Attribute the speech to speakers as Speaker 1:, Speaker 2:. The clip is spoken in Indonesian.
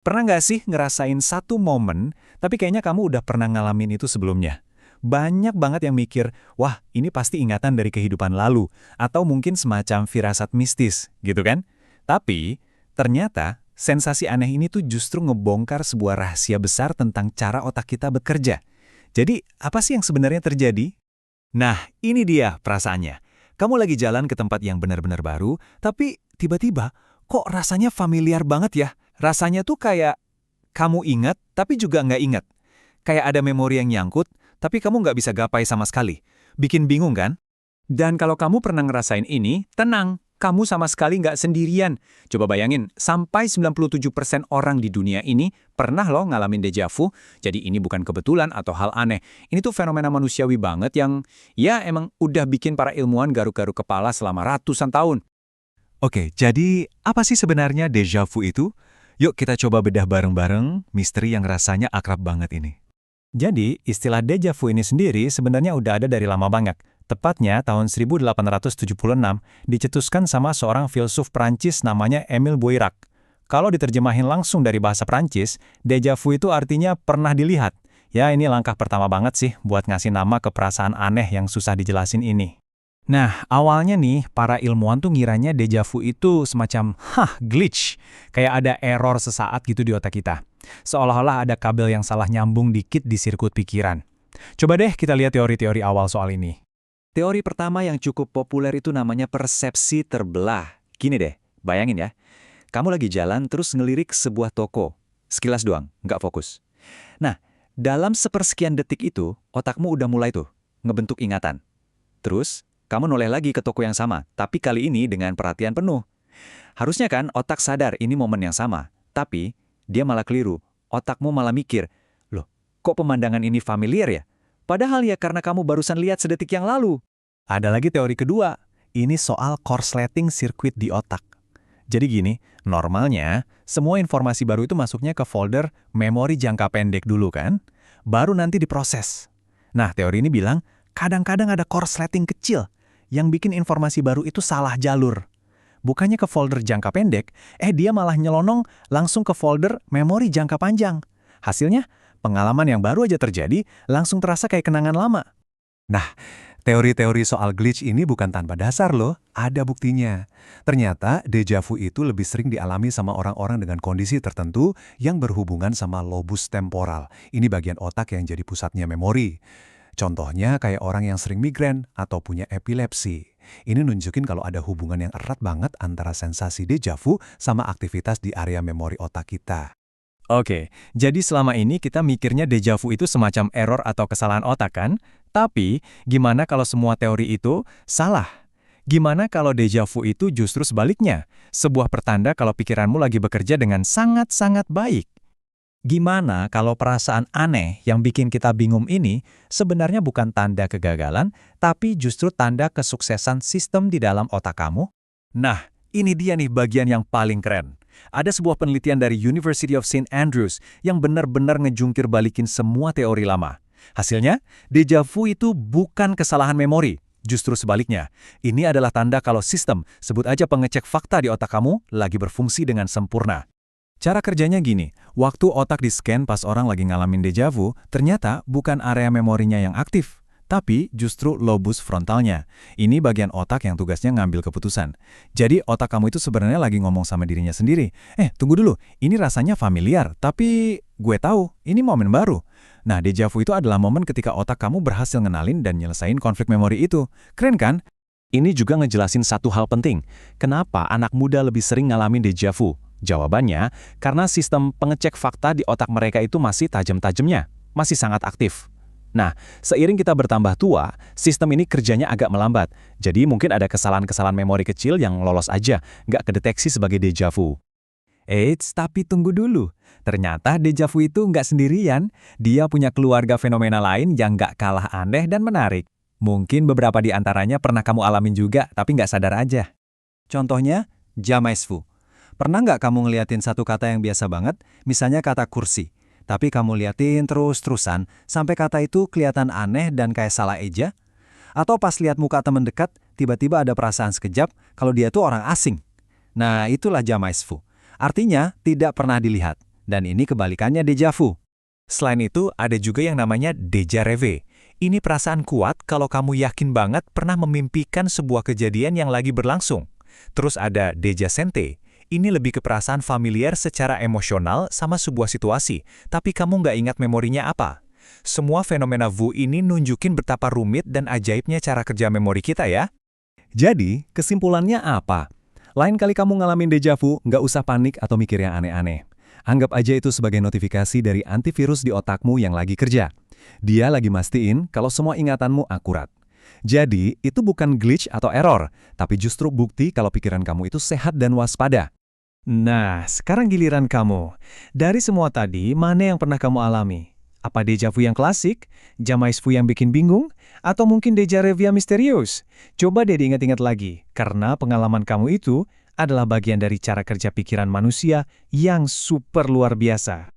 Speaker 1: Pernah nggak sih ngerasain satu momen, tapi kayaknya kamu udah pernah ngalamin itu sebelumnya? Banyak banget yang mikir, wah ini pasti ingatan dari kehidupan lalu, atau mungkin semacam firasat mistis, gitu kan? Tapi, ternyata sensasi aneh ini tuh justru ngebongkar sebuah rahasia besar tentang cara otak kita bekerja. Jadi, apa sih yang sebenarnya terjadi? Nah, ini dia perasaannya. Kamu lagi jalan ke tempat yang benar-benar baru, tapi tiba-tiba, kok rasanya familiar banget ya? Rasanya tuh kayak kamu ingat, tapi juga nggak ingat. Kayak ada memori yang nyangkut, tapi kamu nggak bisa gapai sama sekali. Bikin bingung kan? Dan kalau kamu pernah ngerasain ini, tenang. Kamu sama sekali nggak sendirian. Coba bayangin, sampai 97% orang di dunia ini pernah loh ngalamin deja vu. Jadi ini bukan kebetulan atau hal aneh. Ini tuh fenomena manusiawi banget yang, ya emang udah bikin para ilmuwan garuk-garuk kepala selama ratusan tahun. Oke, jadi apa sih sebenarnya deja vu itu? Yuk kita coba bedah bareng-bareng misteri yang rasanya akrab banget ini. Jadi, istilah deja vu ini sendiri sebenarnya udah ada dari lama banget. Tepatnya tahun 1876 dicetuskan sama seorang filsuf Prancis namanya Émile Bouirac. Kalau diterjemahin langsung dari bahasa Prancis, deja vu itu artinya pernah dilihat. Ya, ini langkah pertama banget sih buat ngasih nama ke perasaan aneh yang susah dijelasin ini. Nah, awalnya nih, para ilmuwan tuh ngiranya deja vu itu semacam, glitch. Kayak ada error sesaat gitu di otak kita. Seolah-olah ada kabel yang salah nyambung dikit di sirkuit pikiran. Coba deh kita lihat teori-teori awal soal ini. Teori pertama yang cukup populer itu namanya persepsi terbelah. Gini deh, bayangin ya. Kamu lagi jalan terus ngelirik sebuah toko. Sekilas doang, nggak fokus. Nah, dalam sepersekian detik itu, otakmu udah mulai tuh ngebentuk ingatan. Terus, kamu noleh lagi ke toko yang sama, tapi kali ini dengan perhatian penuh. Harusnya kan otak sadar ini momen yang sama, tapi dia malah keliru. Otakmu malah mikir, loh, kok pemandangan ini familiar ya? Padahal ya karena kamu barusan lihat sedetik yang lalu. Ada lagi teori kedua, ini soal korsleting sirkuit di otak. Jadi gini, normalnya semua informasi baru itu masuknya ke folder memori jangka pendek dulu kan, baru nanti diproses. Nah, teori ini bilang, kadang-kadang ada korsleting kecil yang bikin informasi baru itu salah jalur. Bukannya ke folder jangka pendek, dia malah nyelonong langsung ke folder memori jangka panjang. Hasilnya, pengalaman yang baru aja terjadi langsung terasa kayak kenangan lama. Nah, teori-teori soal glitch ini bukan tanpa dasar loh, ada buktinya. Ternyata deja vu itu lebih sering dialami sama orang-orang dengan kondisi tertentu yang berhubungan sama lobus temporal. Ini bagian otak yang jadi pusatnya memori. Contohnya kayak orang yang sering migrain atau punya epilepsi. Ini nunjukin kalau ada hubungan yang erat banget antara sensasi deja vu sama aktivitas di area memori otak kita. Oke, jadi selama ini kita mikirnya deja vu itu semacam error atau kesalahan otak kan? Tapi, gimana kalau semua teori itu salah? Gimana kalau deja vu itu justru sebaliknya? Sebuah pertanda kalau pikiranmu lagi bekerja dengan sangat-sangat baik. Gimana kalau perasaan aneh yang bikin kita bingung ini sebenarnya bukan tanda kegagalan, tapi justru tanda kesuksesan sistem di dalam otak kamu? Nah, ini dia nih bagian yang paling keren. Ada sebuah penelitian dari University of St. Andrews yang benar-benar ngejungkir balikin semua teori lama. Hasilnya, deja vu itu bukan kesalahan memori. Justru sebaliknya, ini adalah tanda kalau sistem, sebut aja pengecek fakta di otak kamu, lagi berfungsi dengan sempurna. Cara kerjanya gini, waktu otak di-scan pas orang lagi ngalamin deja vu, ternyata bukan area memorinya yang aktif, tapi justru lobus frontalnya. Ini bagian otak yang tugasnya ngambil keputusan. Jadi otak kamu itu sebenarnya lagi ngomong sama dirinya sendiri. Tunggu dulu, ini rasanya familiar, tapi gue tahu, ini momen baru. Nah, deja vu itu adalah momen ketika otak kamu berhasil ngenalin dan nyelesain konflik memori itu. Keren kan? Ini juga ngejelasin satu hal penting. Kenapa anak muda lebih sering ngalamin deja vu? Jawabannya, karena sistem pengecek fakta di otak mereka itu masih tajam-tajamnya, masih sangat aktif. Nah, seiring kita bertambah tua, sistem ini kerjanya agak melambat. Jadi mungkin ada kesalahan-kesalahan memori kecil yang lolos aja, nggak kedeteksi sebagai deja vu. Eits, tapi tunggu dulu. Ternyata deja vu itu nggak sendirian. Dia punya keluarga fenomena lain yang nggak kalah aneh dan menarik. Mungkin beberapa di antaranya pernah kamu alamin juga, tapi nggak sadar aja. Contohnya, jamais vu. Pernah nggak kamu ngeliatin satu kata yang biasa banget, misalnya kata kursi, tapi kamu liatin terus-terusan sampai kata itu kelihatan aneh dan kayak salah eja? Atau pas lihat muka teman dekat, tiba-tiba ada perasaan sekejap kalau dia tuh orang asing? Nah, itulah jamais vu. Artinya, tidak pernah dilihat.
Speaker 2: Dan ini kebalikannya déjà vu.
Speaker 1: Selain itu, ada juga yang namanya déjà revé. Ini perasaan kuat kalau kamu yakin banget pernah memimpikan sebuah kejadian yang lagi berlangsung. Terus ada déjà sente. Ini lebih ke perasaan familiar secara emosional sama sebuah situasi, tapi kamu nggak ingat memorinya apa. Semua fenomena vu ini nunjukin betapa rumit dan ajaibnya cara kerja memori kita ya.
Speaker 2: Jadi, kesimpulannya apa? Lain kali kamu ngalamin déjà vu, nggak usah panik atau mikir yang aneh-aneh. Anggap aja itu sebagai notifikasi dari antivirus di otakmu yang lagi kerja. Dia lagi mastiin kalau semua ingatanmu akurat. Jadi, itu bukan glitch atau error, tapi justru bukti kalau pikiran kamu itu sehat dan waspada.
Speaker 1: Nah, sekarang giliran kamu. Dari semua tadi, mana yang pernah kamu alami? Apa déjà vu yang klasik, jamais vu yang bikin bingung, atau mungkin déjà revu yang misterius? Coba deh diingat-ingat lagi, karena pengalaman kamu itu adalah bagian dari cara kerja pikiran manusia yang super luar biasa.